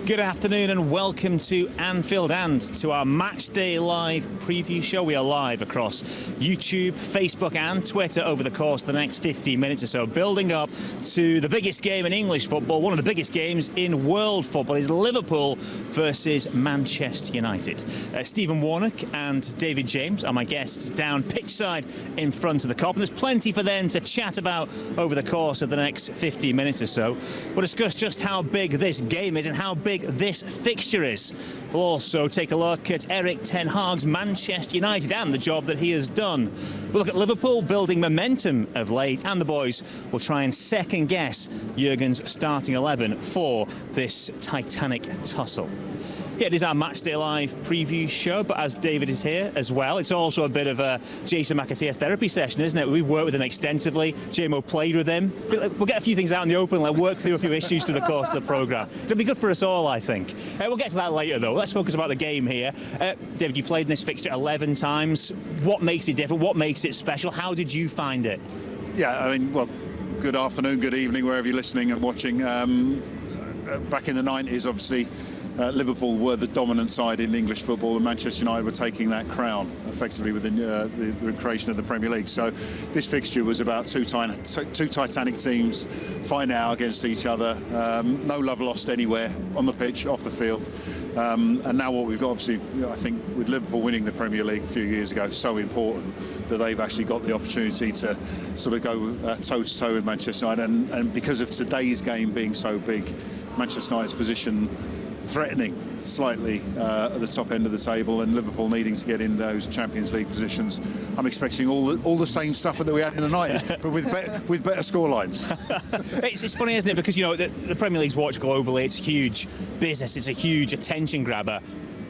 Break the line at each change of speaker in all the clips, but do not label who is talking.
Good afternoon and welcome to Anfield and to our Matchday live preview show. We are live across YouTube, Facebook and Twitter over the course of the next 15 minutes or so, building up to the biggest game in English football, one of the biggest games in world football, is Liverpool versus Manchester United. Stephen Warnock and David James are my guests down pitchside in front of the Kop, and there's plenty for them to chat about over the course of the next 15 minutes or so. We'll discuss just how big this game is and how big this fixture is. We'll also take a look at Erik ten Hag's Manchester United and the job that he has done. We'll look at Liverpool building momentum of late, and the boys will try and second guess Jürgen's starting 11 for this titanic tussle. Yeah, it is our Matchday Live preview show, but as David is here as well, it's also a bit of a Jason McAteer therapy session, isn't it? We've worked with him extensively. JMO played with him. We'll get a few things out in the open, like work through a few issues through the course of the programme. It'll be good for us all, I think. We'll get to that later, though. Let's focus about the game here. David, you played in this fixture 11 times. What makes it different? What makes it special? How did you find it?
Yeah, I mean, well, good afternoon, good evening, wherever you're listening and watching. Back in the 90s, obviously, Liverpool were the dominant side in English football, and Manchester United were taking that crown effectively with the creation of the Premier League. So this fixture was about two Titanic teams fighting out against each other. No love lost anywhere on the pitch, off the field. And now what we've got, obviously, I think with Liverpool winning the Premier League a few years ago, so important that they've actually got the opportunity to sort of go toe-to-toe with Manchester United. And because of today's game being so big, Manchester United's position threatening slightly at the top end of the table, and Liverpool needing to get in those Champions League positions. I'm expecting all the same stuff that we had in the 90s, but with better scorelines.
It's funny, isn't it? Because, you know, the Premier League's watched globally. It's huge business. It's a huge attention grabber.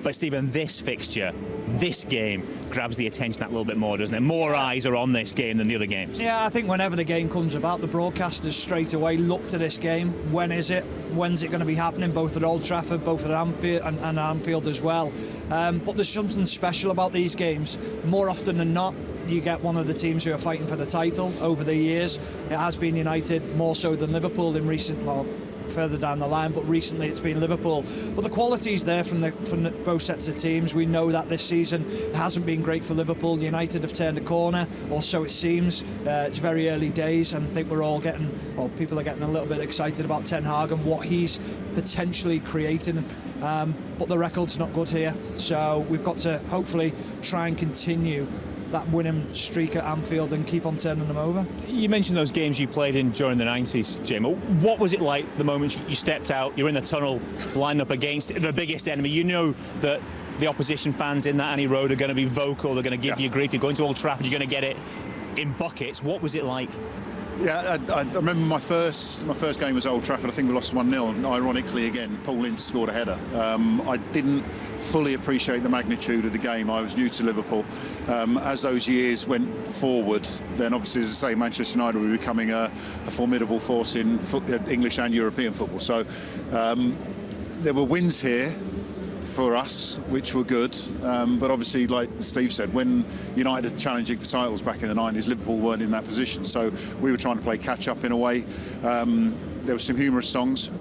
But Stephen, this fixture, this game grabs the attention that little bit more, doesn't it? More eyes are on this game than the other games.
Yeah, I think whenever the game comes about, the broadcasters straight away look to this game. When is it? When's it going to be happening? Both at Old Trafford, both at Anfield and Anfield as well. But there's something special about these games. More often than not, you get one of the teams who are fighting for the title over the years. It has been United more so than Liverpool in recent, well, further down the line, but recently it's been Liverpool. But the quality's there from both sets of teams. We know that this season it hasn't been great for Liverpool. United have turned a corner, or so it seems. It's very early days, and I think we're all getting, well, people are getting a little bit excited about Ten Hag and what he's potentially creating. But the record's not good here, so we've got to hopefully try and continue that winning streak at Anfield and keep on turning them over.
You mentioned those games you played in during the 90s, Jim. What was it like the moment you stepped out, you're in the tunnel, lined up against the biggest enemy? You know that the opposition fans in that Annie Road are going to be vocal, they're going to give you grief. You're going to Old Trafford, you're going to get it in buckets. What was it like?
Yeah, I remember my first game was Old Trafford. I think we lost 1-0, and ironically again, Paul Ince scored a header. I didn't fully appreciate the magnitude of the game. I was new to Liverpool. As those years went forward, then obviously, as I say, Manchester United were becoming a formidable force in English and European football. So there were wins here for us, which were good, but obviously, like Steve said, when United were challenging for titles back in the 90s, Liverpool weren't in that position, so we were trying to play catch-up in a way. There were some humorous songs.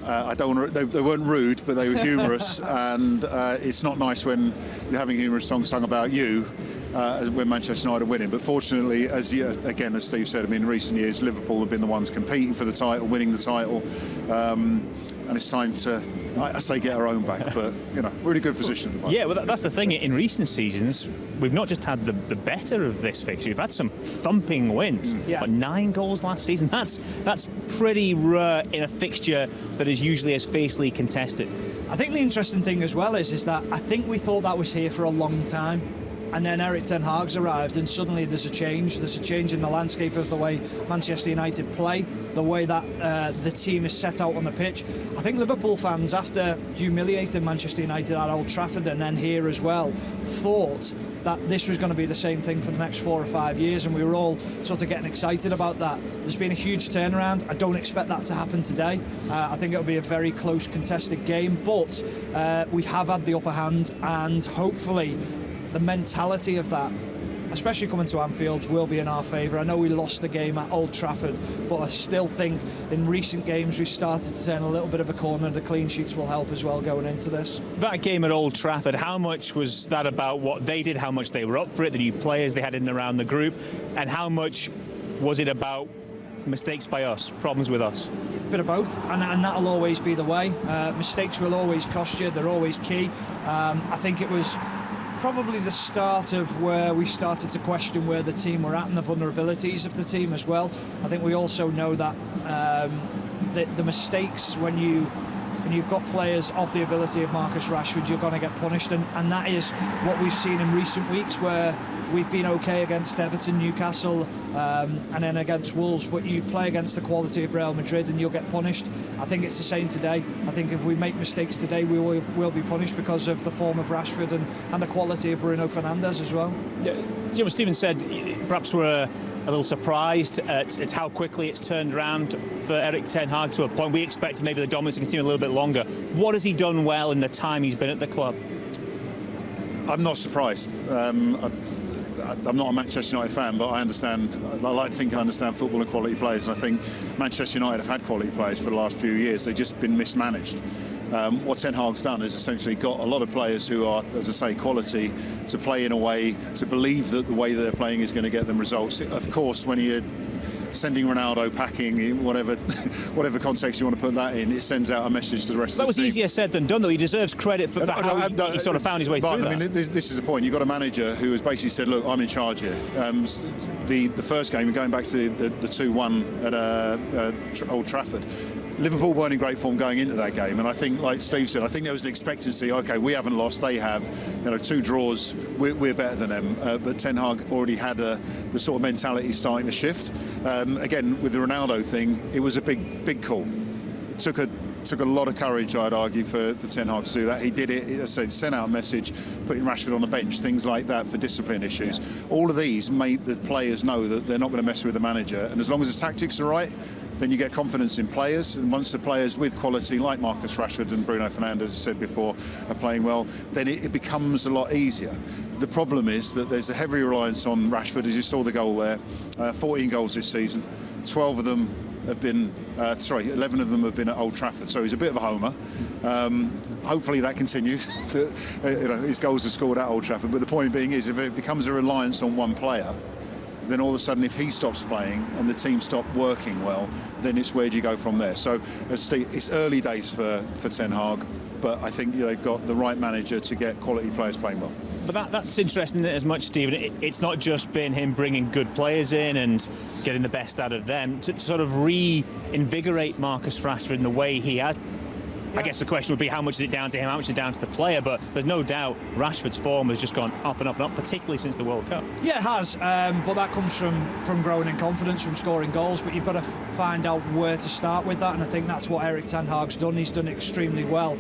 They weren't rude, but they were humorous, and it's not nice when you're having humorous songs sung about you when Manchester United are winning. But fortunately, as Steve said, I mean, in recent years, Liverpool have been the ones competing for the title, winning the title. And it's time to, I say, get our own back, but, you know, we're in a good position at the moment.
Yeah, well, that's the thing. In recent seasons, we've not just had the better of this fixture, we've had some thumping wins.
Yeah.
But 9 goals last season, that's pretty rare in a fixture that is usually as fiercely contested.
I think the interesting thing as well is that I think we thought that was here for a long time. And then Erik ten Hag's arrived, and suddenly there's a change. There's a change in the landscape of the way Manchester United play, the way that the team is set out on the pitch. I think Liverpool fans, after humiliating Manchester United at Old Trafford and then here as well, thought that this was going to be the same thing for the next 4 or 5 years, and we were all sort of getting excited about that. There's been a huge turnaround. I don't expect that to happen today. I think it'll be a very close contested game, but we have had the upper hand, and hopefully the mentality of that especially coming to Anfield, will be in our favour. I know we lost the game at Old Trafford, but I still think in recent games we've started to turn a little bit of a corner. The clean sheets will help as well going into this.
That game at Old Trafford, how much was that about what they did, how much they were up for it, the new players they had in and around the group, and how much was it about mistakes by us, problems with us?
A bit of both, and that'll always be the way. Mistakes will always cost you, they're always key. I think it was probably the start of where we started to question where the team were at and the vulnerabilities of the team as well. I think we also know that the mistakes, when you've got players of the ability of Marcus Rashford, you're going to get punished, and that is what we've seen in recent weeks, where we've been okay against Everton, Newcastle, and then against Wolves, but you play against the quality of Real Madrid and you'll get punished. I think it's the same today. I think if we make mistakes today, we will be punished because of the form of Rashford and the quality of Bruno Fernandes as well.
Yeah, you know, Stephen said perhaps we're a little surprised at how quickly it's turned around for Erik ten Hag to a point. We expected maybe the dominance to continue a little bit longer. What has he done well in the time he's been at the club?
I'm not surprised. I'm not a Manchester United fan, but I like to think I understand football and quality players, and I think Manchester United have had quality players for the last few years. They've just been mismanaged. What Ten Hag's done is essentially got a lot of players who are, as I say, quality, to play in a way, to believe that the way they're playing is going to get them results. Of course, when you're sending Ronaldo packing, in whatever context you want to put that in, it sends out a message to the rest of the team.
That was easier said than done, though. He deserves credit for how he sort of found his way through that.
I mean, this is the point. You've got a manager who has basically said, look, I'm in charge here. The first game, going back to the 2-1 at Old Trafford, Liverpool weren't in great form going into that game, and I think, like Steve said, I think there was an expectancy. Okay, we haven't lost, they have. 2 draws, we're better than them. But Ten Hag already had the sort of mentality starting to shift. Again, with the Ronaldo thing, it was a big call. It took a lot of courage, I'd argue, for Ten Hag to do that. He did it. As I said, sent out a message, putting Rashford on the bench, things like that for discipline issues. All of these made the players know that they're not going to mess with the manager, and as long as the tactics are right, then you get confidence in players, and once the players with quality like Marcus Rashford and Bruno Fernandes, as I said before, are playing well, then it becomes a lot easier. The problem is that there's a heavy reliance on Rashford, as you saw the goal there, 14 goals this season, 12 of them have been, 11 of them have been at Old Trafford, so he's a bit of a homer. Hopefully that continues. His goals are scored at Old Trafford, but the point being is, if it becomes a reliance on one player, then all of a sudden, if he stops playing and the team stop working well, then it's where do you go from there? So it's early days for Ten Hag, but I think they've got the right manager to get quality players playing well.
But that's interesting as much, Stephen. It's not just been him bringing good players in and getting the best out of them to sort of reinvigorate Marcus Rashford in the way he has. I guess the question would be, how much is it down to him, how much is it down to the player? But there's no doubt Rashford's form has just gone up and up and up, particularly since the World Cup.
Yeah, it has, but that comes from growing in confidence, from scoring goals, but you've got to find out where to start with that, and I think that's what Erik ten Hag's done. He's done it extremely well.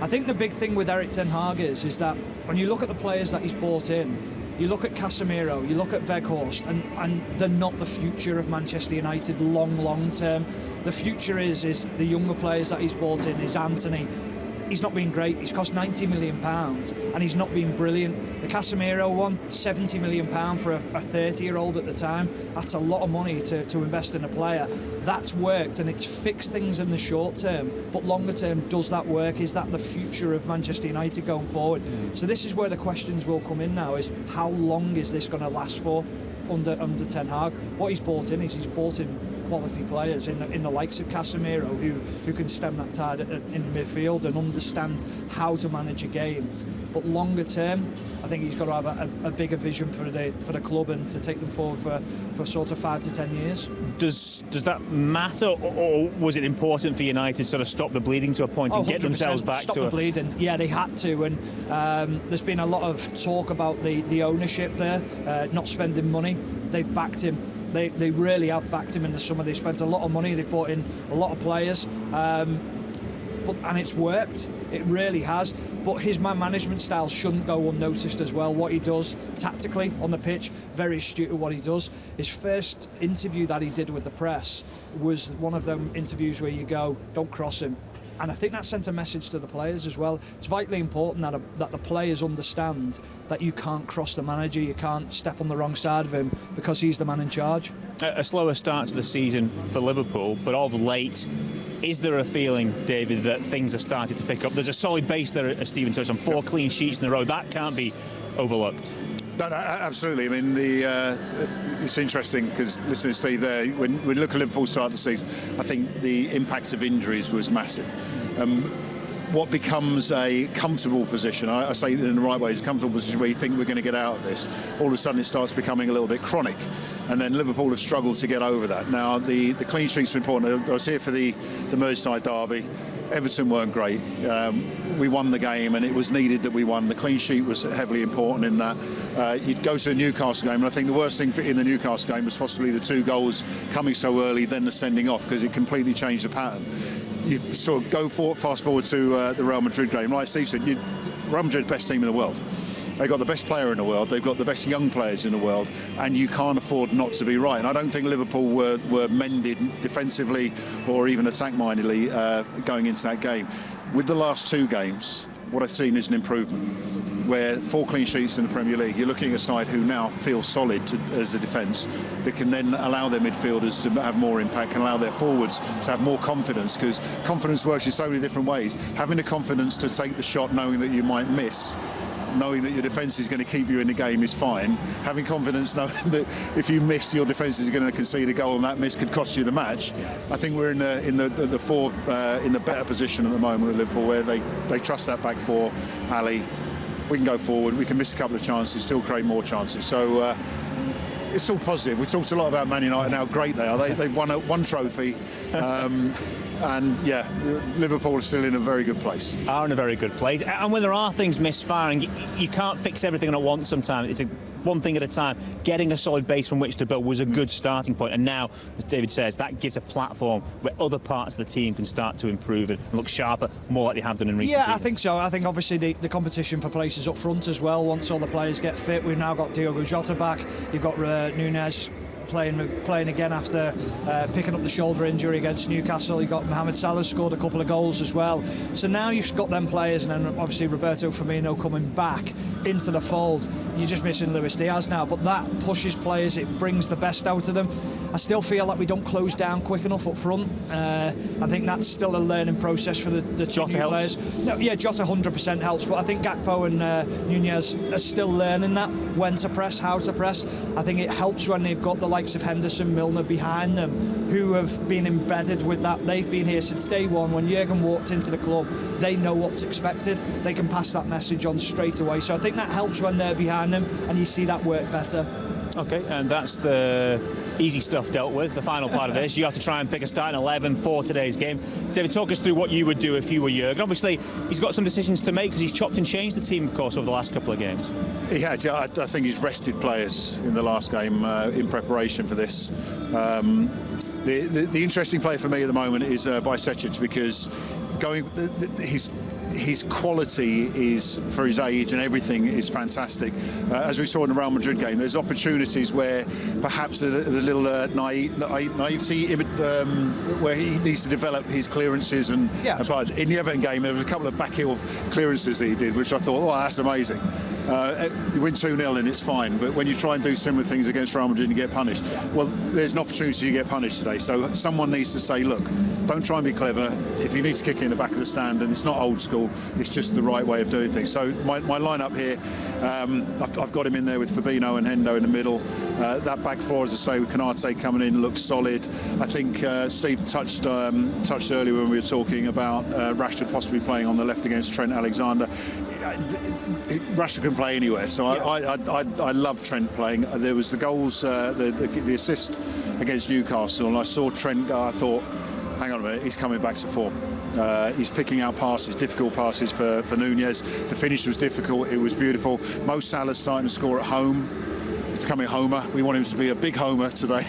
I think the big thing with Erik ten Hag is that when you look at the players that he's brought in, you look at Casemiro, you look at Weghorst, and they're not the future of Manchester United long term. The future is the younger players that he's brought in, is Anthony. He's not been great. He's cost £90 million and he's not been brilliant. The Casemiro one, £70 million for a 30-year-old at the time. That's a lot of money to invest in a player. That's worked and it's fixed things in the short term, but longer term, does that work? Is that the future of Manchester United going forward? So this is where the questions will come in now, is how long is this going to last for under Ten Hag? What he's brought in is he's brought in quality players in the likes of Casemiro who can stem that tide in midfield and understand how to manage a game. But longer term, I think he's got to have a bigger vision for the club and to take them forward for sort of 5 to 10 years.
Does that matter, or was it important for United to sort of stop the bleeding to a point and get themselves back
stop
to
the bleeding? Yeah, they had to, and there's been a lot of talk about the ownership there, not spending money. They've backed him. They really have backed him in the summer. They spent a lot of money. They brought in a lot of players, and it's worked. It really has. But his man management style shouldn't go unnoticed as well. What he does tactically on the pitch, very astute at what he does. His first interview that he did with the press was one of them interviews where you go, don't cross him. And I think that sent a message to the players as well. It's vitally important that the players understand that you can't cross the manager, you can't step on the wrong side of him because he's the man in charge.
A slower start to the season for Liverpool, but of late, is there a feeling, David, that things are starting to pick up? There's a solid base there, as Stephen touched on, 4 clean sheets in a row. That can't be overlooked.
No, absolutely. I mean, it's interesting because listening to Steve there, when we look at Liverpool's start of the season, I think the impact of injuries was massive. What becomes a comfortable position, I say it in the right way, is a comfortable position where you think we're going to get out of this. All of a sudden it starts becoming a little bit chronic. And then Liverpool have struggled to get over that. Now, the clean sheets are important. I was here for the Merseyside derby. Everton weren't great. We won the game and it was needed that we won. The clean sheet was heavily important in that. You'd go to the Newcastle game, and I think the worst thing in the Newcastle game was possibly the 2 goals coming so early, then the sending off, because it completely changed the pattern. You sort of fast forward to the Real Madrid game. Like Steve said, Real Madrid, best team in the world. They've got the best player in the world. They've got the best young players in the world, and you can't afford not to be right. And I don't think Liverpool were mended defensively or even attack-mindedly going into that game. With the last 2 games, what I've seen is an improvement. Where 4 clean sheets in the Premier League, you're looking at a side who now feel solid as a defence, that can then allow their midfielders to have more impact, can allow their forwards to have more confidence, because confidence works in so many different ways. Having the confidence to take the shot knowing that you might miss, knowing that your defence is going to keep you in the game is fine. Having confidence knowing that if you miss, your defence is going to concede a goal and that miss could cost you the match. I think we're in the better position at the moment with Liverpool, where they trust that back 4, Ali. We can go forward, we can miss a couple of chances, still create more chances. So it's all positive. We talked a lot about Man United and how great they are. They've won 1 trophy. And yeah, Liverpool are still in a very good place.
Are in a very good place. And when there are things misfiring, you can't fix everything at once sometimes. It's one thing at a time. Getting a solid base from which to build was a good starting point. And now, as David says, that gives a platform where other parts of the team can start to improve and look sharper, more like they have done in recent seasons.
I think so. I think obviously the competition for places up front as well, once all the players get fit. We've now got Diogo Jota back. You've got Nunez playing again after picking up the shoulder injury against Newcastle. You got Mohamed Salah scored a couple of goals as well. So now you've got them players, and then obviously Roberto Firmino coming back into the fold. You're just missing Luis Diaz now, but that pushes players, it brings the best out of them. I still feel like we don't close down quick enough up front. I think that's still a learning process for the two new players. No, yeah, Jota 100% helps, but I think Gakpo and Nunez are still learning that, when to press, how to press. I think it helps when they've got the likes of Henderson, Milner behind them, who have been embedded with that. They've been here since day one. When Jürgen walked into the club, they know what's expected. They can pass that message on straight away. So I think that helps when they're behind them, and you see that work better.
OK, and that's the easy stuff dealt with. The final part of this, you have to try and pick a starting 11 for today's game. David, talk us through what you would do if you were Jürgen. Obviously, he's got some decisions to make because he's chopped and changed the team, of course, over the last couple of games. He
had. I think he's rested players in the last game in preparation for this. The interesting player for me at the moment is Bijsetic, because his quality is, for his age and everything, is fantastic. As we saw in the Real Madrid game, there's opportunities where perhaps the little naivety where he needs to develop his clearances. But in the Everton game, there was a couple of backheel clearances that he did, which I thought, oh, that's amazing. You win 2-0 and it's fine, but when you try and do similar things against Real Madrid and you get punished, well, there's an opportunity to get punished today. So someone needs to say, look, don't try and be clever. If you need to kick it in the back of the stand, and it's not old school, it's just the right way of doing things. So my lineup here, I've got him in there with Fabinho and Hendo in the middle. That back four, as I say, with Konate coming in, looks solid. I think Steve touched earlier when we were talking about Rashford possibly playing on the left against Trent Alexander. Rashford can play anywhere, so I love Trent playing. There was the goals, the assist against Newcastle, and I saw Trent go, I thought, hang on a minute, he's coming back to form. He's picking out passes, difficult passes for Nunez. The finish was difficult, it was beautiful. Mo Salah's starting to score at home. He's becoming a homer. We want him to be a big homer today.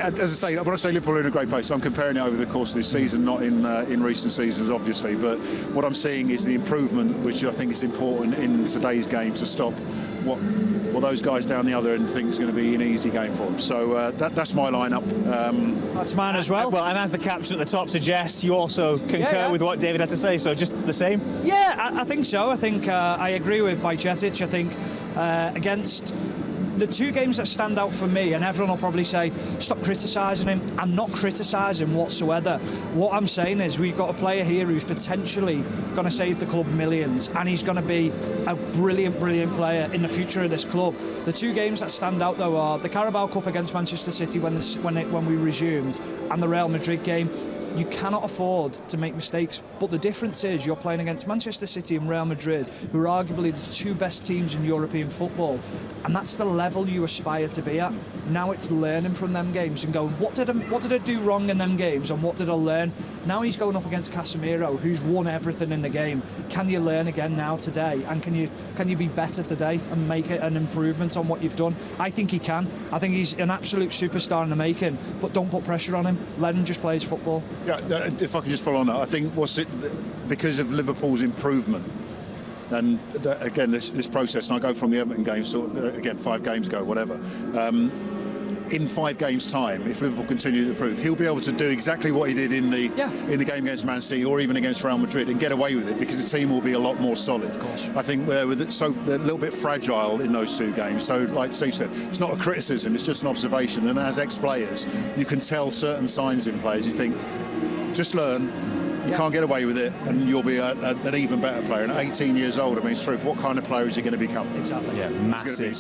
As I say, when I say Liverpool are in a great place, I'm comparing it over the course of this season, not in recent seasons, obviously. But what I'm seeing is the improvement, which I think is important in today's game, to stop what those guys down the other end think is going to be an easy game for them. So that's my lineup.
That's mine as well.
Well, and as the caption at the top suggests, you also concur with what David had to say, so just the same?
Yeah, I think so. I think I agree with Bajcetic. I think against the two games that stand out for me, and everyone will probably say, stop criticising him. I'm not criticising whatsoever. What I'm saying is we've got a player here who's potentially going to save the club millions, and he's going to be a brilliant, brilliant player in the future of this club. The two games that stand out, though, are the Carabao Cup against Manchester City when we resumed, and the Real Madrid game. You cannot afford to make mistakes, but the difference is you're playing against Manchester City and Real Madrid, who are arguably the two best teams in European football, and that's the level you aspire to be at. Now it's learning from them games and going, what did I do wrong in them games, and what did I learn? Now he's going up against Casemiro, who's won everything in the game. Can you learn again now today, and can you be better today and make it an improvement on what you've done? I think he can. I think he's an absolute superstar in the making, but don't put pressure on him. Let him just play his football.
Yeah, if I can just follow on that, I think because of Liverpool's improvement, and again this process, and I go from the Everton game, sort of again 5 games ago, whatever. In 5 games' time, if Liverpool continue to improve, he'll be able to do exactly what he did in the game against Man City or even against Real Madrid and get away with it, because the team will be a lot more solid. Of course. I think they're a little bit fragile in those 2 games. So, like Steve said, it's not a criticism; it's just an observation. And as ex-players, you can tell certain signs in players. You think, just learn. You can't get away with it, and you'll be an even better player. And at 18 years old, I mean, it's true. What kind of player is he going to become?
Exactly.
Yeah, massive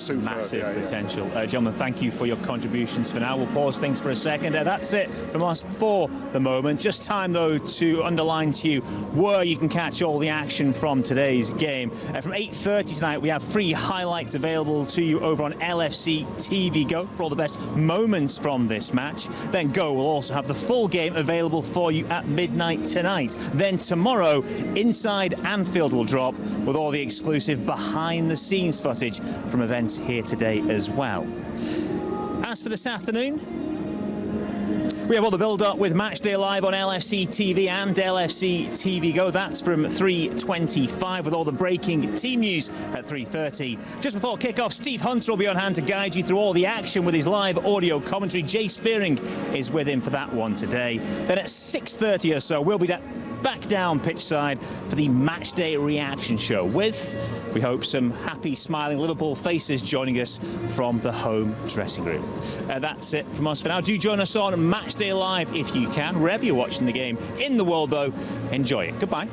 potential. Gentlemen, thank you for your contributions for now. We'll pause things for a second. That's it from us for the moment. Just time, though, to underline to you where you can catch all the action from today's game. From 8:30 tonight, we have free highlights available to you over on LFC TV Go for all the best moments from this match. Then Go will also have the full game available for you at midnight tonight. Then tomorrow, Inside Anfield will drop with all the exclusive behind-the-scenes footage from events here today as well. As for this afternoon, we have all the build-up with Matchday Live on LFC TV and LFC TV Go. That's from 3:25 with all the breaking team news at 3:30. Just before kick-off, Steve Hunter will be on hand to guide you through all the action with his live audio commentary. Jay Spearing is with him for that one today. Then at 6:30 or so, we'll be back down pitch side for the Matchday reaction show with, we hope, some happy, smiling Liverpool faces joining us from the home dressing room. That's it from us for now. Do join us on Matchday Live if you can, wherever you're watching the game in the world, though. Enjoy it. Goodbye.